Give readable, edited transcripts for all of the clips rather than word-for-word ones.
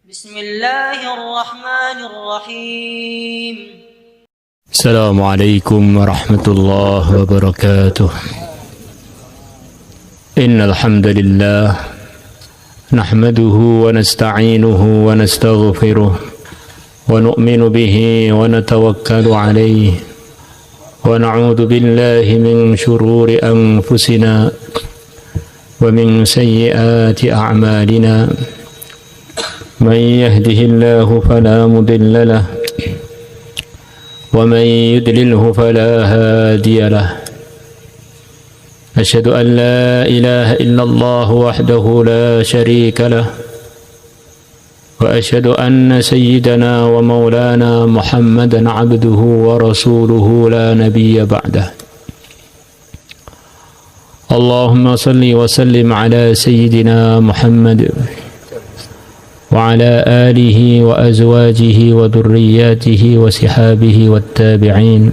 بسم الله الرحمن الرحيم. السلام عليكم ورحمة الله وبركاته. إن الحمد لله نحمده ونستعينه ونستغفره ونؤمن به ونتوكل عليه ونعوذ بالله من شرور أنفسنا ومن سيئات أعمالنا. من يهده الله فلا مضل له ومن يضلله فلا هادي له. أشهد أن لا إله إلا الله وحده لا شريك له وأشهد أن سيدنا ومولانا محمدا عبده ورسوله لا نبي بعده. اللهم صل وسلم على سيدنا محمد وعلى آله وأزواجه وذرياته وصحابه والتابعين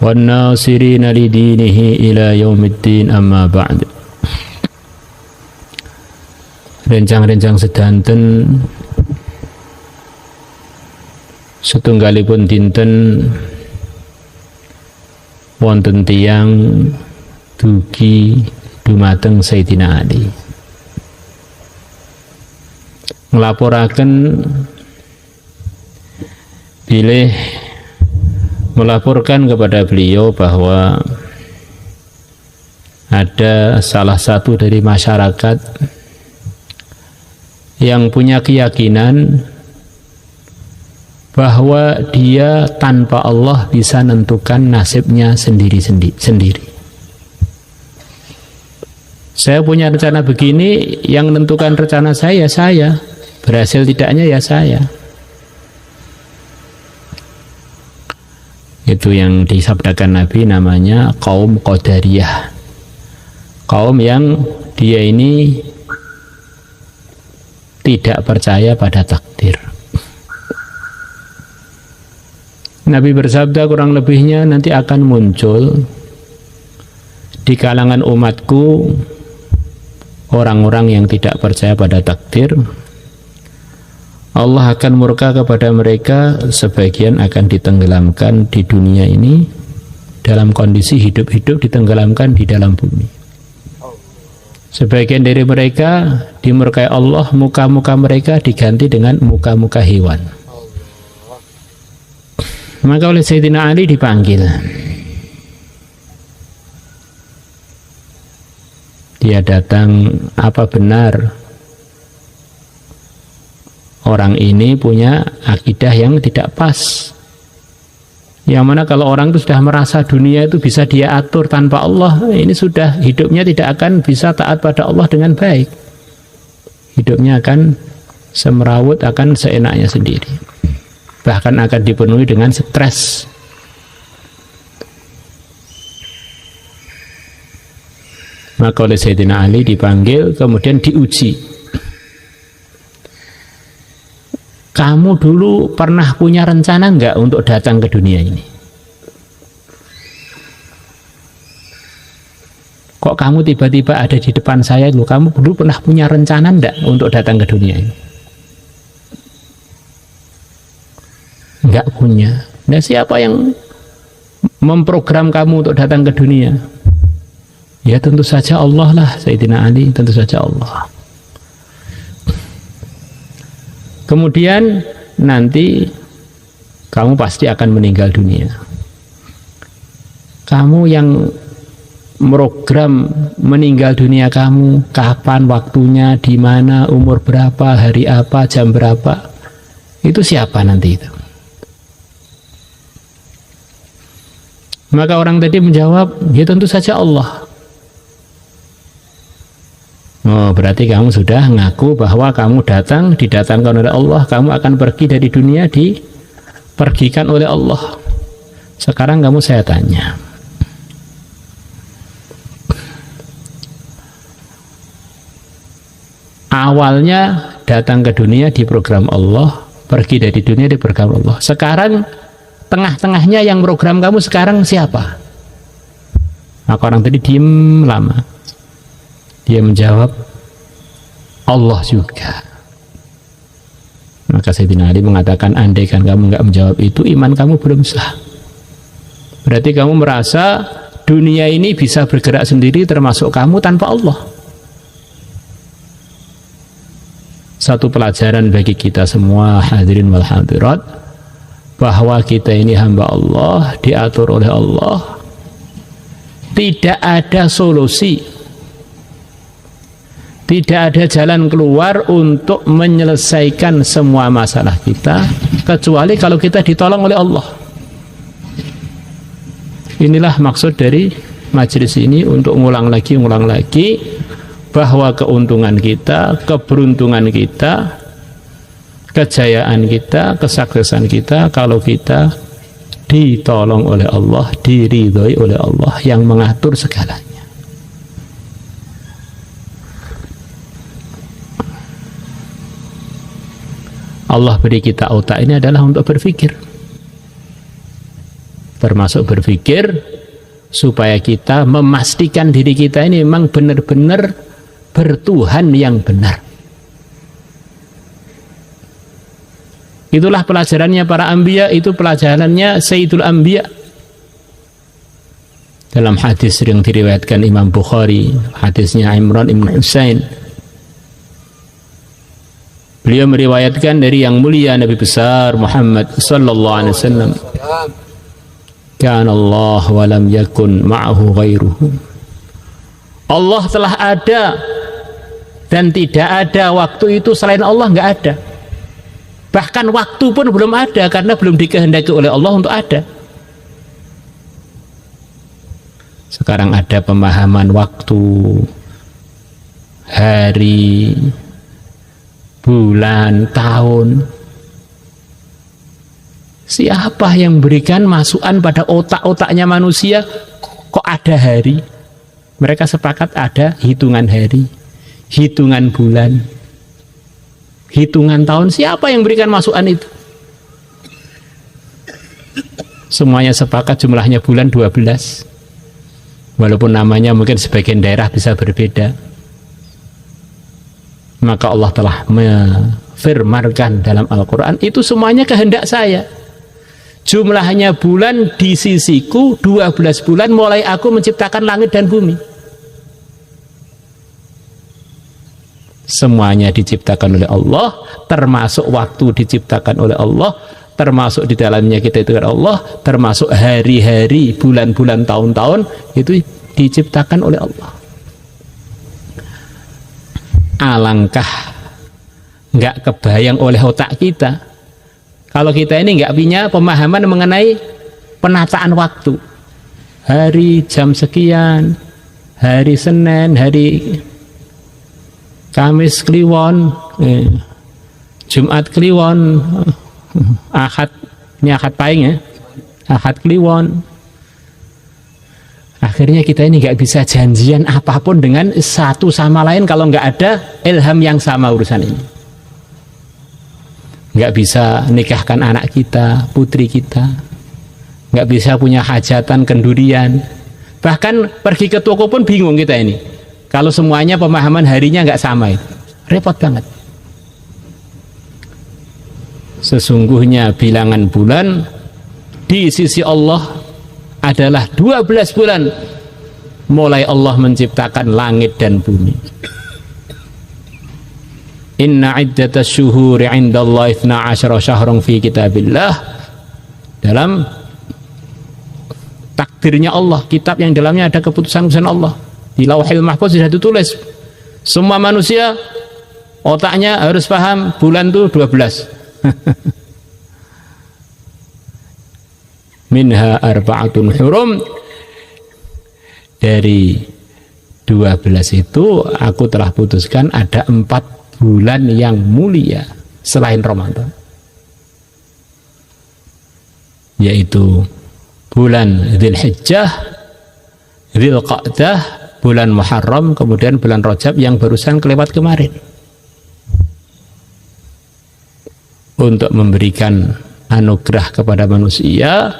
والناصرين لدينه إلى يوم الدين. أما بعد. Rencang-rencang sedanten setunggalipun dinten wonten tiyang dugi dumateng Sayyidina Ali melaporkan kepada beliau bahwa ada salah satu dari masyarakat yang punya keyakinan bahwa dia tanpa Allah bisa menentukan nasibnya sendiri. Saya punya rencana begini, yang menentukan rencana saya. Berhasil tidaknya ya saya. Itu yang disabdakan Nabi, namanya kaum Qadariyah. Kaum yang dia ini tidak percaya pada takdir. Nabi bersabda, kurang lebihnya nanti akan muncul di kalangan umatku orang-orang yang tidak percaya pada takdir. Allah akan murka kepada mereka, sebagian akan ditenggelamkan di dunia ini dalam kondisi hidup-hidup, ditenggelamkan di dalam bumi. Sebagian dari mereka dimurkai Allah, muka-muka mereka diganti dengan muka-muka hewan. Maka oleh Sayyidina Ali dipanggil. Dia datang, apa benar orang ini punya akidah yang tidak pas, yang mana kalau orang itu sudah merasa dunia itu bisa dia atur tanpa Allah, ini sudah hidupnya tidak akan bisa taat pada Allah dengan baik. Hidupnya akan semerawut, akan seenaknya sendiri, bahkan akan dipenuhi dengan stres. Maka oleh Sayyidina Ali dipanggil, kemudian diuji. Kamu dulu pernah punya rencana enggak untuk datang ke dunia ini? Kok kamu tiba-tiba ada di depan saya dulu? Kamu dulu pernah punya rencana enggak untuk datang ke dunia ini? Enggak punya. Nah, siapa yang memprogram kamu untuk datang ke dunia? Ya tentu saja Allah lah, Sayyidina Ali, tentu saja Allah. Kemudian nanti kamu pasti akan meninggal dunia. Kamu yang program meninggal dunia kamu, kapan waktunya, di mana, umur berapa, hari apa, jam berapa, itu siapa nanti itu? Maka orang tadi menjawab, ya tentu saja Allah. Oh, berarti kamu sudah ngaku bahwa kamu didatangkan oleh Allah, kamu akan pergi dari dunia, dipergikan oleh Allah. Sekarang kamu saya tanya, awalnya datang ke dunia di program Allah, pergi dari dunia di program Allah. Sekarang tengah-tengahnya yang program kamu sekarang siapa? Maka orang tadi diem lama. Dia menjawab, Allah juga. Maka Sayyidina Ali mengatakan, andaikan kamu nggak menjawab itu, iman kamu belum sah. Berarti kamu merasa dunia ini bisa bergerak sendiri termasuk kamu tanpa Allah. Satu pelajaran bagi kita semua hadirin wal hadirat, bahwa kita ini hamba Allah, diatur oleh Allah. Tidak ada solusi, tidak ada jalan keluar untuk menyelesaikan semua masalah kita kecuali kalau kita ditolong oleh Allah. Inilah maksud dari majelis ini, untuk ngulang lagi bahwa keuntungan kita, keberuntungan kita, kejayaan kita, kesuksesan kita kalau kita ditolong oleh Allah, diridhoi oleh Allah yang mengatur segalanya. Allah beri kita otak ini adalah untuk berpikir, termasuk berpikir supaya kita memastikan diri kita ini memang benar-benar bertuhan yang benar. Itulah pelajarannya para anbiya, itu pelajarannya Sayyidul Anbiya. Dalam hadis yang diriwayatkan Imam Bukhari, hadisnya Imran ibn Husain, beliau meriwayatkan dari yang mulia Nabi besar Muhammad sallallahu alaihi wasallam, kana Allah wa lam yakun ma'ahu ghairuhu. Allah telah ada dan tidak ada waktu itu selain Allah, nggak ada. Bahkan waktu pun belum ada karena belum dikehendaki oleh Allah untuk ada. Sekarang ada pemahaman waktu, hari, bulan, tahun. Siapa yang berikan masukan pada otak-otaknya manusia kok ada hari? Mereka sepakat ada hitungan hari, hitungan bulan, hitungan tahun. Siapa yang berikan masukan itu? Semuanya sepakat jumlahnya bulan 12. Walaupun namanya mungkin sebagian daerah bisa berbeda. Maka Allah telah memfirmankan dalam Al-Quran, itu semuanya kehendak saya. Jumlahnya bulan di sisiku 12 bulan mulai aku menciptakan langit dan bumi. Semuanya diciptakan oleh Allah, termasuk waktu diciptakan oleh Allah, termasuk di dalamnya kita itu Allah, termasuk hari-hari, bulan-bulan, tahun-tahun itu diciptakan oleh Allah. Alangkah nggak kebayang oleh otak kita kalau kita ini nggak punya pemahaman mengenai penataan waktu. Hari jam sekian, hari Senin, hari Kamis Kliwon, Jumat Kliwon, Ahad, ini Ahad Pahing ya, Ahad Kliwon. Akhirnya kita ini nggak bisa janjian apapun dengan satu sama lain kalau nggak ada ilham yang sama urusan ini. Nggak bisa nikahkan anak kita, putri kita, nggak bisa punya hajatan kendurian, bahkan pergi ke toko pun bingung kita ini kalau semuanya pemahaman harinya nggak sama, itu repot banget. Sesungguhnya bilangan bulan di sisi Allah adalah 12 bulan mulai Allah menciptakan langit dan bumi. Inna iddatas syuhuri indallahi 12 syahrun fi kitabillah. Dalam takdirnya Allah, kitab yang dalamnya ada keputusan-keputusan Allah. Di Lauhil Mahfuz sudah ditulis. Semua manusia otaknya harus paham bulan itu 12. Minha arba'atun hurum, dari 12 itu aku telah putuskan ada 4 bulan yang mulia selain Ramadan, yaitu bulan Dzulhijjah, Dzulqa'dah, bulan Muharram, kemudian bulan Rajab yang barusan kelewat kemarin, untuk memberikan anugerah kepada manusia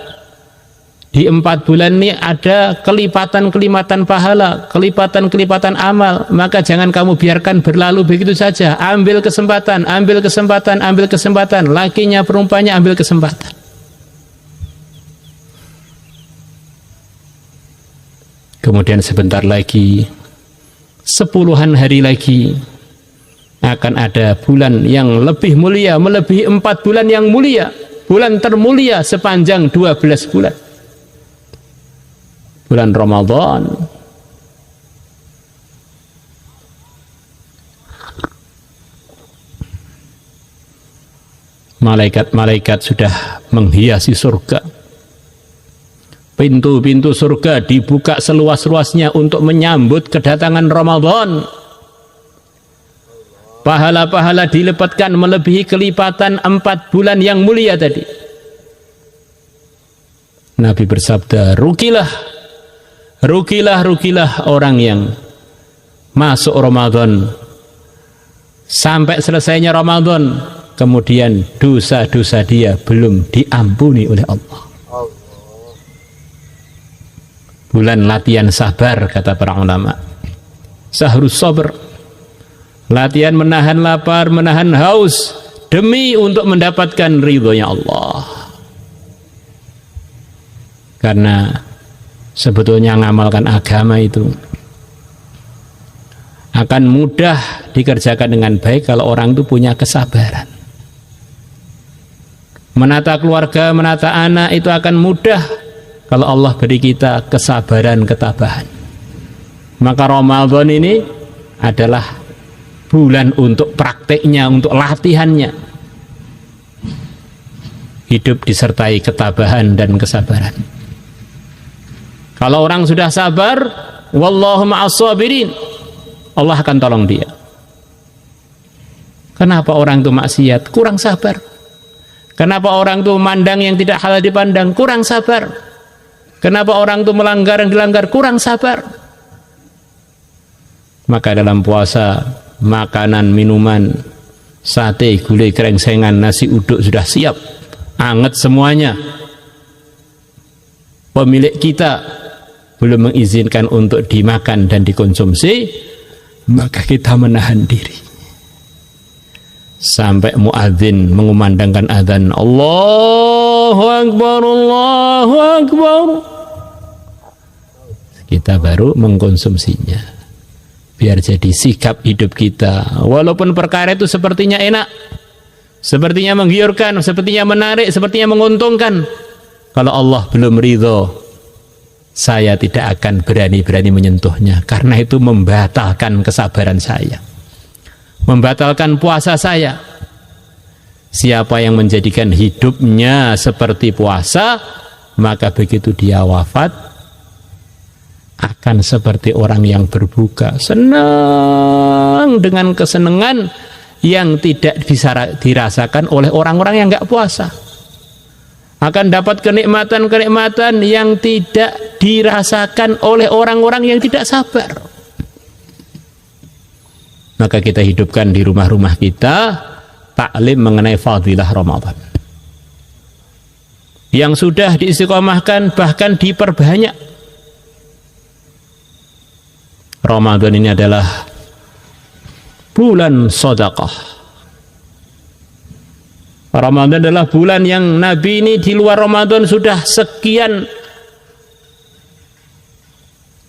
Di 4 bulan ini ada kelipatan-kelipatan pahala, kelipatan-kelipatan amal. Maka jangan kamu biarkan berlalu begitu saja. Ambil kesempatan, ambil kesempatan, ambil kesempatan. Lakinya, perempuannya, ambil kesempatan. Kemudian sebentar lagi, 10-an hari lagi, akan ada bulan yang lebih mulia, melebihi 4 bulan yang mulia. Bulan termulia sepanjang 12 bulan. Bulan Ramadan. Malaikat-malaikat sudah menghiasi surga. Pintu-pintu surga dibuka seluas-luasnya untuk menyambut kedatangan Ramadan. Pahala-pahala dilepatkan melebihi kelipatan 4 bulan yang mulia tadi. Nabi bersabda, rugilah orang yang masuk Ramadan sampai selesainya Ramadan, kemudian dosa-dosa dia belum diampuni oleh Allah. Bulan latihan sabar, kata para ulama. Sahrus sabr, latihan menahan lapar, menahan haus demi untuk mendapatkan ridhonya Allah. Karena sebetulnya mengamalkan agama itu akan mudah dikerjakan dengan baik kalau orang itu punya kesabaran. Menata keluarga, menata anak itu akan mudah kalau Allah beri kita kesabaran, ketabahan. Maka Ramadan ini adalah bulan untuk prakteknya, untuk latihannya. Hidup disertai ketabahan dan kesabaran. Kalau orang sudah sabar, wallahu ma'as sabirin, Allah akan tolong dia. Kenapa orang itu maksiat? Kurang sabar. Kenapa orang itu memandang yang tidak halal dipandang? Kurang sabar. Kenapa orang itu melanggar yang dilanggar? Kurang sabar. Maka dalam puasa, makanan, minuman, sate, gulai, krengsengan, nasi uduk sudah siap, anget semuanya. Pemilik kita belum mengizinkan untuk dimakan dan dikonsumsi, maka kita menahan diri sampai muadzin mengumandangkan adzan, Allahu Akbar, Allahu Akbar, kita baru mengkonsumsinya. Biar jadi sikap hidup kita. Walaupun perkara itu sepertinya enak, sepertinya menggiurkan, sepertinya menarik, sepertinya menguntungkan, kalau Allah belum ridho, saya tidak akan berani-berani menyentuhnya. Karena itu membatalkan kesabaran saya, membatalkan puasa saya. Siapa yang menjadikan hidupnya seperti puasa, maka begitu dia wafat akan seperti orang yang berbuka, senang dengan kesenangan yang tidak bisa dirasakan oleh orang-orang yang nggak puasa. Akan dapat kenikmatan-kenikmatan yang tidak dirasakan oleh orang-orang yang tidak sabar. Maka kita hidupkan di rumah-rumah kita taklim mengenai fadilah Ramadan. Yang sudah diistiqomahkan bahkan diperbanyak. Ramadan ini adalah bulan sedekah. Ramadan adalah bulan yang Nabi ini di luar Ramadan sudah sekian,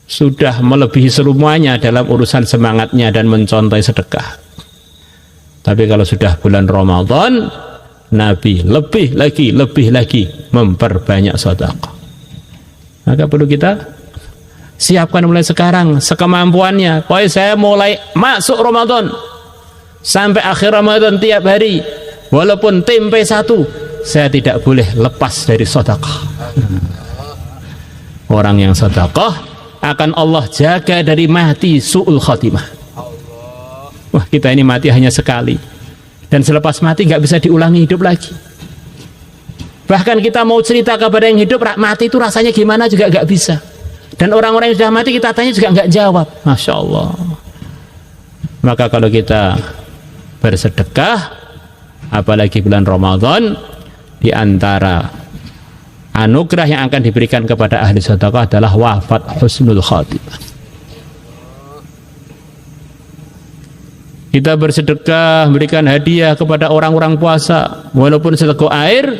sudah melebihi semuanya dalam urusan semangatnya dan mencontohi sedekah. Tapi kalau sudah bulan Ramadan, Nabi lebih lagi memperbanyak sedekah. Maka perlu kita siapkan mulai sekarang sekemampuannya. Pokoknya saya mulai masuk Ramadan sampai akhir Ramadan tiap hari, walaupun tempe satu, saya tidak boleh lepas dari sedekah. Orang yang sedekah akan Allah jaga dari mati su'ul khatimah. Wah, kita ini mati hanya sekali, dan selepas mati nggak bisa diulangi hidup lagi. Bahkan kita mau cerita kepada yang hidup, mati itu rasanya gimana juga nggak bisa. Dan orang-orang yang sudah mati kita tanya juga nggak jawab. Masya Allah. Maka kalau kita bersedekah, apalagi bulan Ramadan, di antara anugerah yang akan diberikan kepada ahli sedekah adalah wafat husnul khatimah. Kita bersedekah, memberikan hadiah kepada orang-orang puasa, walaupun seteguk air,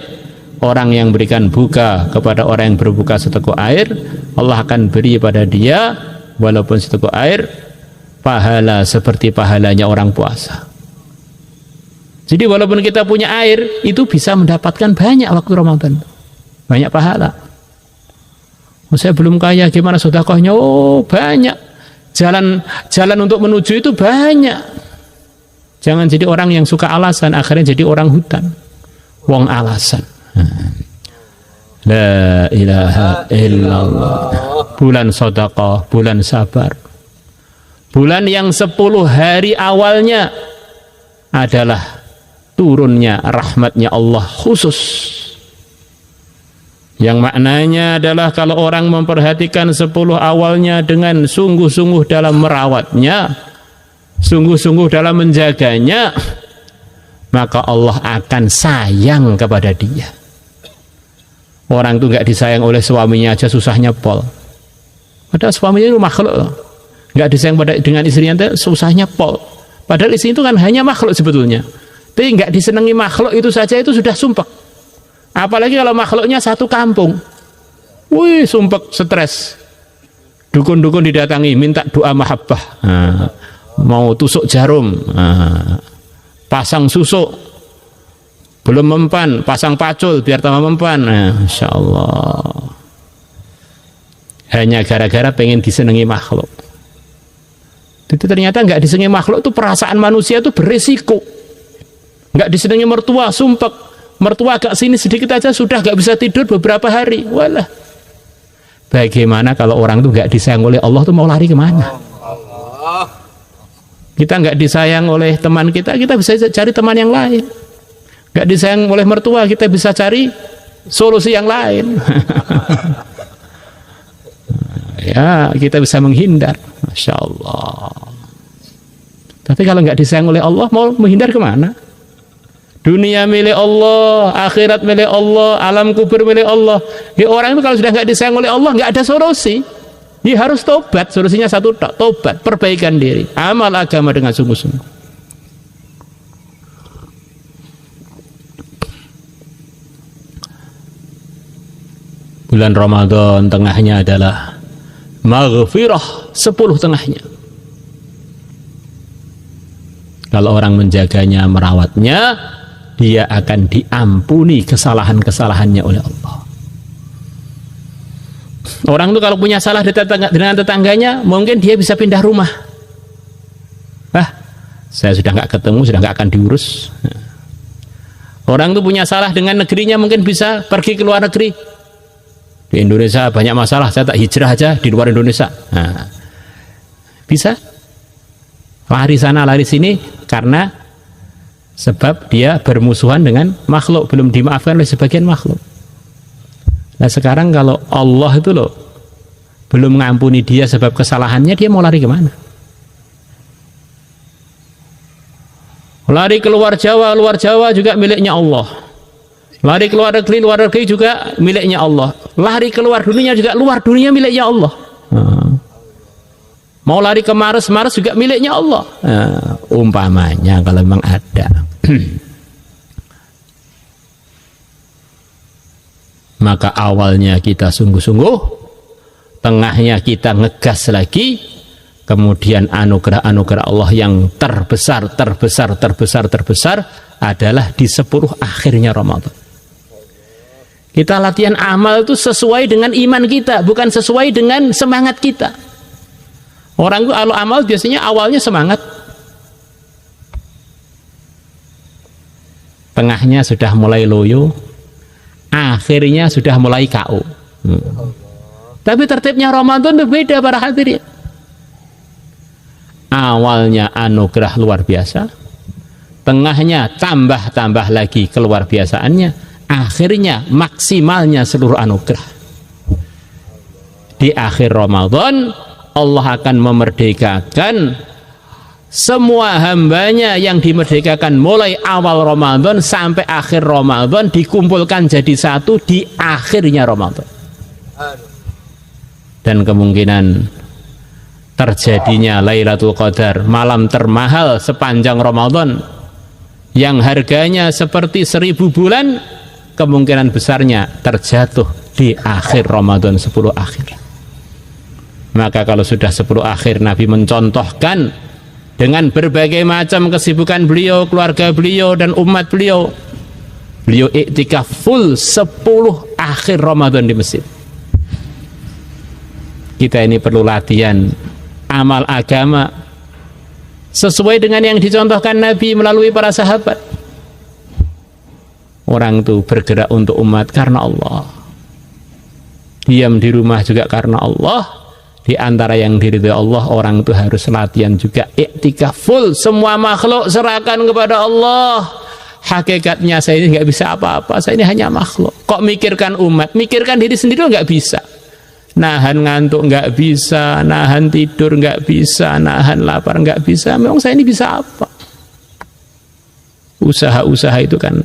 orang yang berikan buka kepada orang yang berbuka seteguk air, Allah akan beri pada dia walaupun seteguk air pahala seperti pahalanya orang puasa. Jadi walaupun kita punya air, itu bisa mendapatkan banyak waktu Ramadan, banyak pahala. Saya belum kaya, gimana sedekahnya? Oh banyak, jalan untuk menuju itu banyak. Jangan jadi orang yang suka alasan, akhirnya jadi orang hutan, wong alasan. La ilaha illallah. Bulan sedekah, bulan sabar, bulan yang 10 hari awalnya adalah turunnya rahmatnya Allah khusus, yang maknanya adalah kalau orang memperhatikan 10 awalnya dengan sungguh-sungguh dalam merawatnya, sungguh-sungguh dalam menjaganya, maka Allah akan sayang kepada dia. Orang itu nggak disayang oleh suaminya aja susahnya pol, padahal suaminya itu makhluk loh. Nggak disayang dengan istrinya itu susahnya pol, padahal istri itu kan hanya makhluk sebetulnya. Tapi nggak disenangi makhluk itu saja itu sudah sumpek. Apalagi kalau makhluknya satu kampung, wih sumpek, stres. Dukun-dukun didatangi minta doa mahabbah, mau tusuk jarum, pasang susuk, belum mempan, pasang pacul biar tambah mempan. Masya Allah, hanya gara-gara pengen disenangi makhluk. Itu ternyata nggak disenangi makhluk itu perasaan manusia itu berisiko. Nggak disenangi mertua, sumpek, mertua agak sini sedikit aja sudah nggak bisa tidur beberapa hari. Walah, bagaimana kalau orang itu nggak disayang oleh Allah tuh mau lari kemana? Kita nggak disayang oleh teman kita bisa cari teman yang lain. Nggak disayang oleh mertua, kita bisa cari solusi yang lain. Ya, kita bisa menghindar. Masya Allah. Tapi kalau nggak disayang oleh Allah, mau menghindar kemana? Dunia milik Allah, akhirat milik Allah, alam kubur milik Allah. Ya, orang itu kalau sudah nggak disayang oleh Allah, nggak ada solusi. Dia harus tobat. Solusinya satu, tobat, perbaikan diri, amal agama dengan sungguh-sungguh. Bulan Ramadan tengahnya adalah maghfirah, 10 tengahnya. Kalau orang menjaganya, merawatnya, dia akan diampuni kesalahan-kesalahannya oleh Allah. Orang itu kalau punya salah dengan tetangganya, mungkin dia bisa pindah rumah. Saya sudah nggak ketemu, sudah nggak akan diurus. Orang itu punya salah dengan negerinya, mungkin bisa pergi ke luar negeri. Di Indonesia banyak masalah, saya tak hijrah aja di luar Indonesia. Bisa lari sana lari sini karena sebab dia bermusuhan dengan makhluk, belum dimaafkan oleh sebagian makhluk. Nah sekarang kalau Allah itu loh belum mengampuni dia sebab kesalahannya, dia mau lari kemana? Lari keluar Jawa juga miliknya Allah. Lari keluar negeri juga miliknya Allah. Lari keluar dunia juga, luar dunia miliknya Allah. Mau lari ke Mars juga miliknya Allah. Umpamanya kalau memang ada. Maka awalnya kita sungguh-sungguh, tengahnya kita ngegas lagi, kemudian anugerah-anugerah Allah yang terbesar adalah di 10 akhirnya Ramadan. Kita latihan amal itu sesuai dengan iman kita, bukan sesuai dengan semangat kita. Orang itu kalau amal biasanya awalnya semangat, tengahnya sudah mulai loyo, akhirnya sudah mulai KO. Tapi tertibnya Ramadan berbeda para hadirin. Awalnya anugerah luar biasa, tengahnya tambah lagi keluar biasaannya, akhirnya maksimalnya seluruh anugerah. Di akhir Ramadan Allah akan memerdekakan semua hambanya yang dimerdekakan mulai awal Ramadan sampai akhir Ramadan dikumpulkan jadi satu di akhirnya Ramadan. Dan kemungkinan terjadinya Lailatul Qadar, malam termahal sepanjang Ramadan, yang harganya seperti 1000 bulan, kemungkinan besarnya terjatuh di akhir Ramadan 10 akhir. Maka kalau sudah 10 akhir, Nabi mencontohkan dengan berbagai macam kesibukan beliau, keluarga beliau dan umat beliau, beliau iktikaf full 10 akhir Ramadan di masjid. Kita ini perlu latihan amal agama sesuai dengan yang dicontohkan Nabi melalui para sahabat. Orang itu bergerak untuk umat karena Allah, diam di rumah juga karena Allah. Di antara yang diridhai Allah, orang itu harus latihan juga iktikaf full, semua makhluk serahkan kepada Allah. Hakikatnya saya ini nggak bisa apa-apa, saya ini hanya makhluk. Kok mikirkan umat, mikirkan diri sendiri nggak bisa. Nahan ngantuk nggak bisa, nahan tidur nggak bisa, nahan lapar nggak bisa. Memang saya ini bisa apa? Usaha-usaha itu kan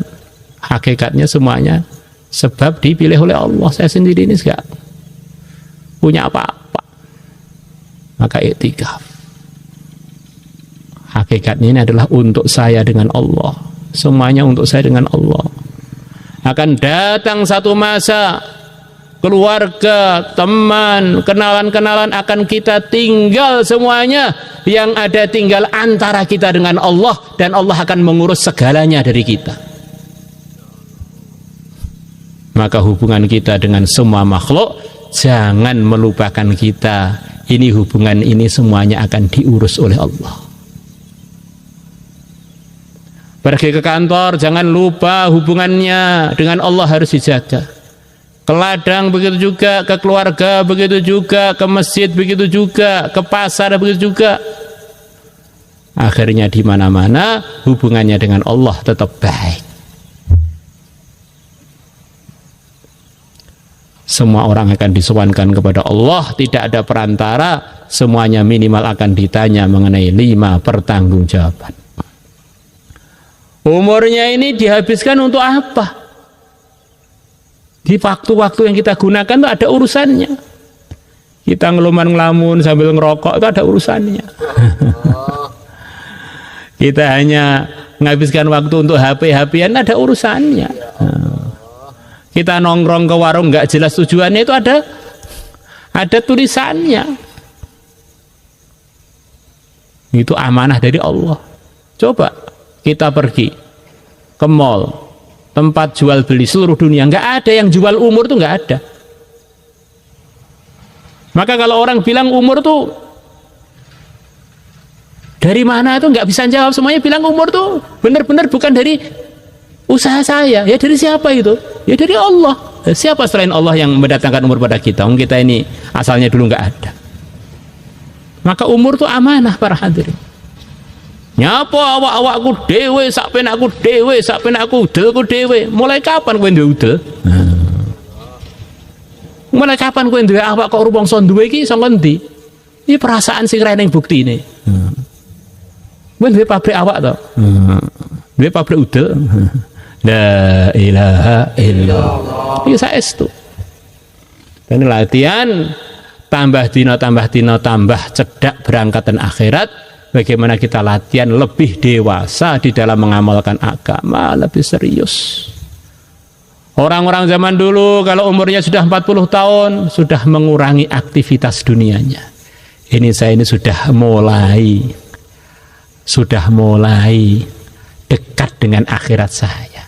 hakikatnya semuanya sebab dipilih oleh Allah. Saya sendiri ini nggak punya apa-apa. Maka iktikaf hakikatnya ini adalah untuk saya dengan Allah, semuanya untuk saya dengan Allah. Akan datang satu masa keluarga, teman, kenalan-kenalan akan kita tinggal semuanya, yang ada tinggal antara kita dengan Allah, dan Allah akan mengurus segalanya dari kita. Maka hubungan kita dengan semua makhluk jangan melupakan kita. Ini hubungan ini semuanya akan diurus oleh Allah. Pergi ke kantor jangan lupa hubungannya dengan Allah harus dijaga. Ke ladang begitu juga, ke keluarga begitu juga, ke masjid begitu juga, ke pasar begitu juga. Akhirnya di mana-mana hubungannya dengan Allah tetap baik. Semua orang akan disowankan kepada Allah, tidak ada perantara, semuanya minimal akan ditanya mengenai 5 pertanggungjawaban. Umurnya ini dihabiskan untuk apa? Di waktu-waktu yang kita gunakan itu ada urusannya. Kita ngeluman-ngelamun sambil ngerokok itu ada urusannya. Kita hanya menghabiskan waktu untuk HP-HP-an, ada urusannya. Kita nongkrong ke warung nggak jelas tujuannya, itu ada tulisannya. Itu amanah dari Allah. Coba kita pergi ke mall, tempat jual beli seluruh dunia, nggak ada yang jual umur, tuh nggak ada. Maka kalau orang bilang umur tuh dari mana, itu nggak bisa jawab. Semuanya bilang umur tuh benar-benar bukan dari usaha saya. Ya dari siapa itu? Ya dari Allah. Siapa selain Allah yang mendatangkan umur pada kita? Kita ini asalnya dulu nggak ada. Maka umur itu amanah para hadirin. Nyapa awak-awakku dewe, sak penakku dewe, sak penakku udelku dewe. Mulai kapan kowe duwe udel? Mulai kapan kowe duwe awak kok rumangsa duwe iki saka ndi? Iki perasaan sing ra ning buktine. Kowe duwe pabrik awak to? Duwe pabrik udel. La ilaha illallah. Iki saestu. Dan latihan tambah dino tambah cedak berangkatan akhirat. Bagaimana kita latihan lebih dewasa di dalam mengamalkan agama, lebih serius. Orang-orang zaman dulu kalau umurnya sudah 40 tahun sudah mengurangi aktivitas dunianya. Ini saya ini sudah mulai dekat dengan akhirat saya.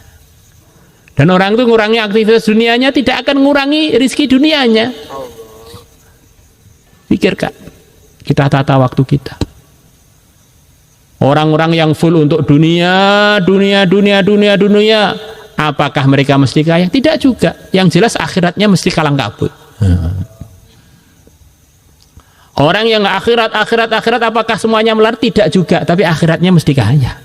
Dan orang itu mengurangi aktivitas dunianya tidak akan mengurangi rezeki dunianya. Pikirkan, kita tata waktu kita. Orang-orang yang full untuk dunia, apakah mereka mesti kaya? Tidak juga. Yang jelas akhiratnya mesti kalang kabut. Orang yang akhirat, apakah semuanya melar? Tidak juga. Tapi akhiratnya mesti kaya.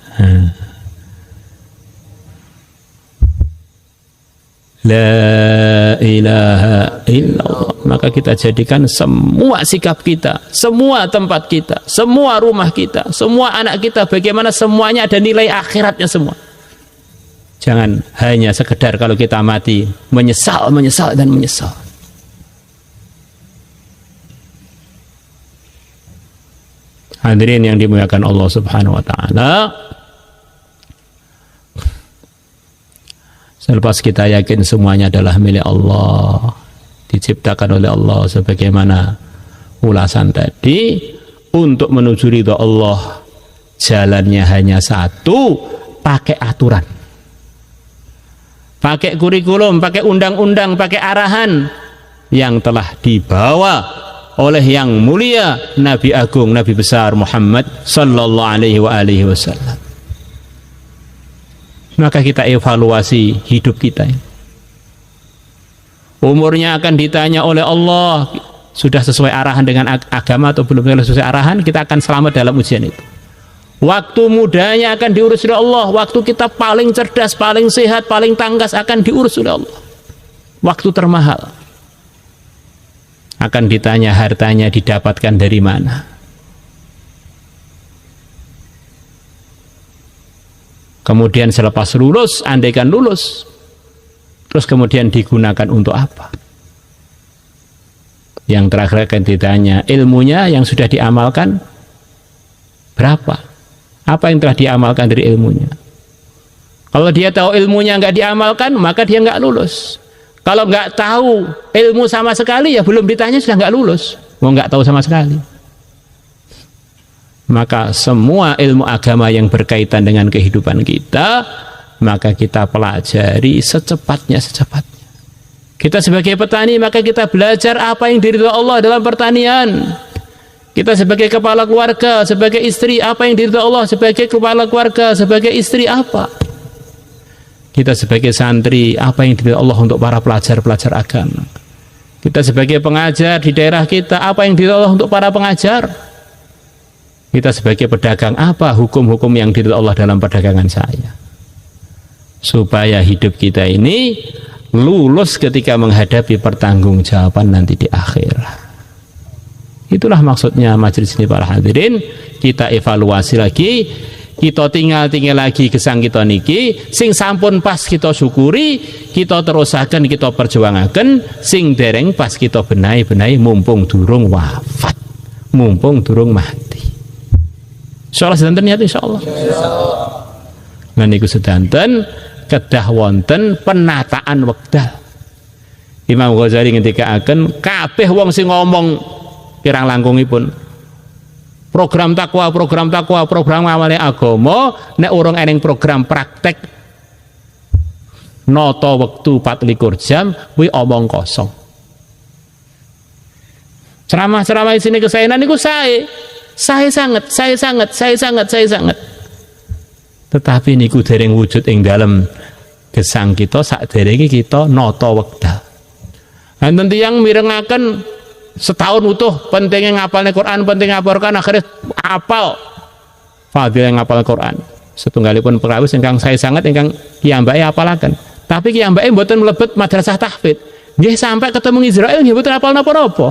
La ilaha illallah. Maka kita jadikan semua sikap kita, semua tempat kita, semua rumah kita, semua anak kita, bagaimana semuanya ada nilai akhiratnya semua. Jangan hanya sekedar kalau kita mati menyesal dan menyesal. Hadirin yang dimuliakan Allah Subhanahu wa taala, selepas kita yakin semuanya adalah milik Allah, diciptakan oleh Allah sebagaimana ulasan tadi, untuk menuju ridha Allah jalannya hanya satu, pakai aturan, pakai kurikulum, pakai undang-undang, pakai arahan yang telah dibawa oleh yang mulia Nabi Agung, Nabi besar Muhammad sallallahu alaihi wasallam. Maka kita evaluasi hidup kita. Umurnya akan ditanya oleh Allah, sudah sesuai arahan dengan agama atau belum sesuai arahan, kita akan selamat dalam ujian itu. Waktu mudanya akan diurus oleh Allah, waktu kita paling cerdas, paling sehat, paling tangkas akan diurus oleh Allah. Waktu termahal akan ditanya, hartanya didapatkan dari mana. Kemudian selepas lulus, andaikan lulus, terus kemudian digunakan untuk apa? Yang terakhir akan ditanya, ilmunya yang sudah diamalkan berapa? Apa yang telah diamalkan dari ilmunya? Kalau dia tahu ilmunya nggak diamalkan, maka dia nggak lulus. Kalau nggak tahu ilmu sama sekali, ya belum ditanya sudah nggak lulus. Mau nggak tahu sama sekali. Maka semua ilmu agama yang berkaitan dengan kehidupan kita, maka kita pelajari secepatnya. Kita sebagai petani, maka kita belajar apa yang diridhoi Allah dalam pertanian. Kita sebagai kepala keluarga, sebagai istri, apa yang diridhoi Allah sebagai kepala keluarga, sebagai istri apa? Kita sebagai santri, apa yang diridhoi Allah untuk para pelajar-pelajar agama. Kita sebagai pengajar di daerah kita, apa yang diridhoi Allah untuk para pengajar. Kita sebagai pedagang, apa hukum-hukum yang diridhoi Allah dalam perdagangan saya. Supaya hidup kita ini lulus ketika menghadapi pertanggungjawaban nanti di akhirat. Itulah maksudnya majelis ini para hadirin. Kita evaluasi lagi, kita tinggal lagi gesang kita niki, sing sampun pas kita syukuri, kita terusaken, kita perjuangaken, sing dereng pas kita benahi mumpung durung wafat, mumpung durung mati. Insyaallah sedanten ya insyaallah. Nah niku sedanten kedah wonten penataan wekdal. Imam Ghazali ngendikaaken kabeh wong sing ngomong kirang langkungipun program takwa, program amale agama, nek urung eneng program praktek nata wektu 24 jam, kuwi omong kosong. Ceramah-ceramah isine kesaenan niku sae sangat. Tetapi niku dereng wujud ing dalem gesang kita sakderenge kita nata wekdal. Enten tiyang mirengaken setahun utuh pentingnya ngapalnya Quran, pentingnya ngapal Quran, akhirnya apal fadilah ngapal Quran. Setunggalipun perawis ingkang saya sangat ingkang kiyambake apalaken. Tapi kiyambake mboten mlebet madrasah tahfidz. Nggih sampai ketemu Israel nggih mboten apal napa-napa.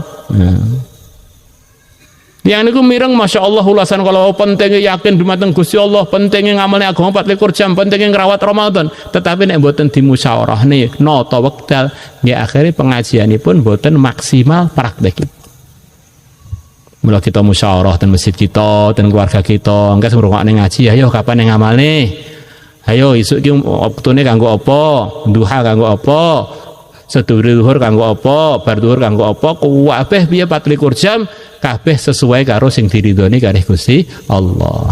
Yang niku mireng Masya Allah ulasan kalau pentingnya yakin dumateng Gusti Allah, pentingnya ngamalnya agama 24 jam, pentingnya ngerawat Ramadan, tetapi nek mboten dimusyawarahne nata wekdal, ya akhirnya pengajianipun mboten maksimal praktek. Mula kita musyawarah ten masjid kita, ten keluarga kita, engke ngrungokne ngaji, ayo kapan yang ngamalne? Ayo isuk ki wektune kanggo apa? Duha kanggo apa? Sedulur zuhur kanggo apa, bar zuhur kanggo apa, kabeh piye 24 jam kabeh sesuai karo sing diridhoni kalih Gusti Allah.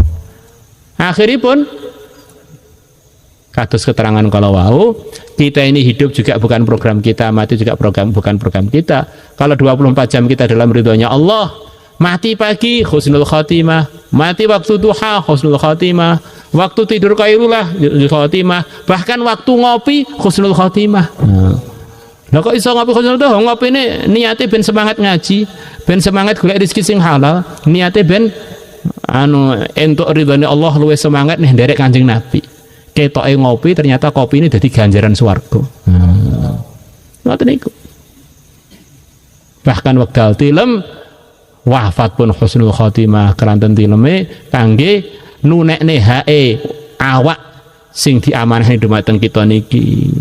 Akhiripun kados keterangan kalau wau, kita ini hidup juga bukan program kita, mati juga bukan program kita. Kalau 24 jam kita dalam ridhonya Allah, mati pagi husnul khatimah, mati waktu duha husnul khatimah, waktu tidur qailullah husnul khatimah, bahkan waktu ngopi husnul khatimah. Lah kok iso ngopi husnul khatimah? Ngopine niate ben semangat ngaji, ben semangat golek rezeki sing halal, niate ben entuk ridhone Allah, luwih semangat nih nderek Kanjeng Nabi. Ketoke ngopi ternyata kopi ini jadi ganjaran swarga. ngoten niku. Bahkan wekdal tilem wafat pun husnul khotimah keranten tileme kangge nunekne hae awak sing diamanahne dumateng kita niki.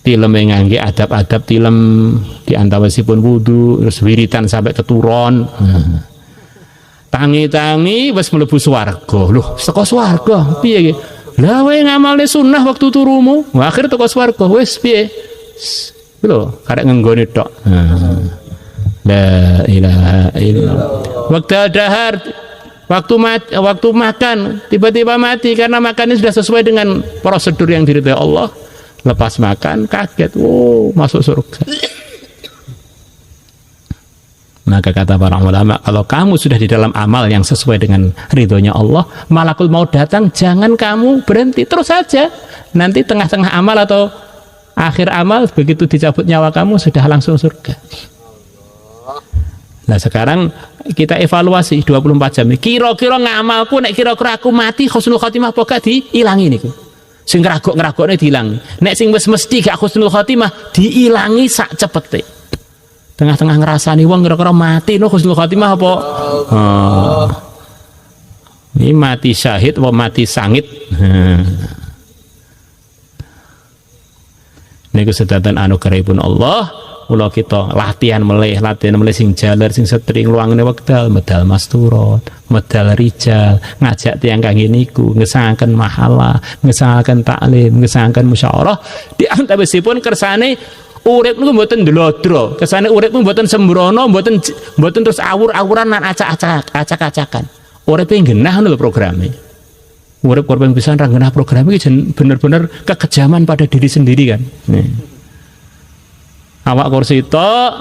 Tileme ngangge adab-adab tilem diantawisipun wudu terus wiritan sampai keturon. Tangi-tangi wis mlebu swarga. Loh, saka swarga piye iki? Lah wae ngamalne sunnah waktu turumu, akhir teko swarga wis piye? Lho, karek ngenggone tok. La ilaha illallah. Waktu dahar, waktu makan tiba-tiba mati karena makannya sudah sesuai dengan prosedur yang diridhoi Allah. Lepas makan kaget, masuk surga. Maka kata para ulama, kalau kamu sudah di dalam amal yang sesuai dengan ridhonya Allah, malakul maut datang, jangan kamu berhenti, terus saja. Nanti tengah-tengah amal atau akhir amal, begitu dicabut nyawa kamu sudah langsung surga. Nah sekarang kita evaluasi 24 jam. Kira-kira ngamalku, nek kira-kira aku mati husnul khotimah apa gak diilangi niku. Sing ngeragok-ngeragokne diilangi. Nek sing wis mesti gak husnul khotimah diilangi sak cepete. Tengah-tengah ngerasani wong kira-kira mati no husnul khotimah apa? Ini mati syahid apa mati sangit? Niku sedanten anugerahipun Allah. Mula kita latihan melih sing jaler sing setring luangane wekdal medal masturot, medal rijal, ngajak tiyang kangge niku, ngesangaken mahala, ngesangaken taklim, ngesangaken musyawarah, diantawisipun kersane urip niku mboten ndlodro, kersane urip niku mboten sembrono, mboten terus awur-awuran lan acak-acakan. Uripe genah lho programe. Urip korban pisan ra genah program iki bener-bener kekejaman pada diri sendiri kan. Awak kursi tok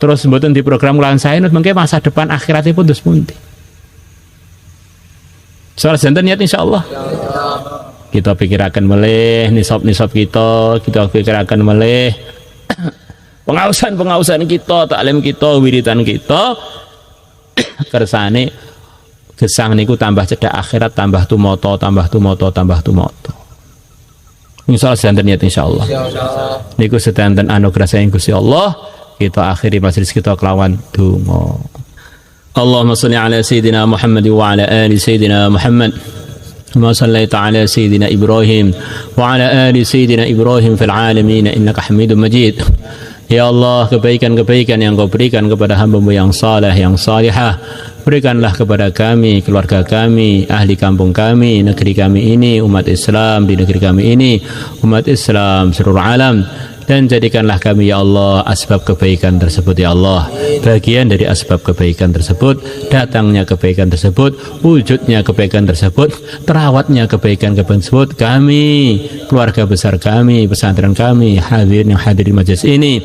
terus mboten di program ulang saya mengke masa depan akhiratipun terus pundi. Soal janten niat insyaallah. Kita pikiraken melih nisab-nisab kita pikiraken melih pengausan kita, taklim kita, wiridan kita kersane gesang niku tambah cedak akhirat, tambah tumoto. Insyaallah sedanten niat insyaallah. Niku sedanten anugerah saking Gusti Allah. Kita akhiri majelis kita kelawan donga. Allahumma shalli ala sayidina Muhammad wa ala ali sayidina Muhammad. Kama shallaita ala sayidina Ibrahim wa ala ali sayidina Ibrahim fil alamin innaka Hamidum Majid. Ya Allah, kebaikan-kebaikan yang Kau berikan kepada hamba-Mu yang saleh, yang salihah, berikanlah kepada kami, keluarga kami, ahli kampung kami, negeri kami ini, umat Islam di negeri kami ini, umat Islam seluruh alam, dan jadikanlah kami ya Allah asbab kebaikan tersebut ya Allah, bagian dari asbab kebaikan tersebut, datangnya kebaikan tersebut, wujudnya kebaikan tersebut, terawatnya kebaikan tersebut, kami, keluarga besar kami, pesantren kami, hadirin yang hadir di majelis ini,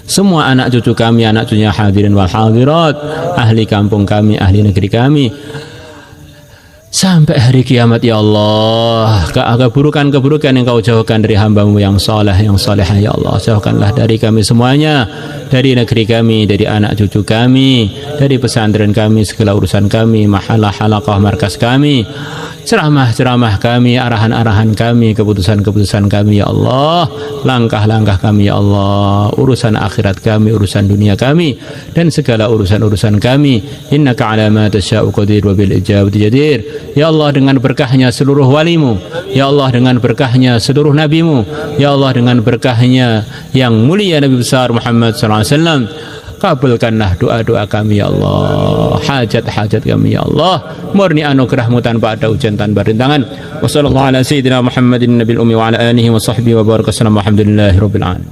semua anak cucu kami, anak cucunya hadirin wal hadirat, ahli kampung kami, ahli negeri kami, sampai hari kiamat ya Allah. Keburukan-keburukan yang Kau jauhkan dari hamba-Mu yang saleh, yang salihah ya Allah, jauhkanlah dari kami semuanya, dari negeri kami, dari anak cucu kami, dari pesantren kami, segala urusan kami, mahalah halaqah markas kami, ceramah-ceramah kami, arahan-arahan kami, keputusan-keputusan kami ya Allah, langkah-langkah kami ya Allah, urusan akhirat kami, urusan dunia kami, dan segala urusan-urusan kami. Innaka ala ma tasya'u qadir wa bil ijabati jadir. Ya Allah, dengan berkahnya seluruh walimu, ya Allah, dengan berkahnya seluruh nabimu, ya Allah, dengan berkahnya yang mulia Nabi besar Muhammad SAW, kabulkanlah doa-doa kami ya Allah, hajat-hajat kami ya Allah, murni anugerahmu tanpa ada ujian, tanpa rintangan. Wassallallahu ala sayyidina Muhammadin nabil ummi wa ala alihi wa sahbihi wa baraka sallam. Alhamdulillahi rabbil alamin.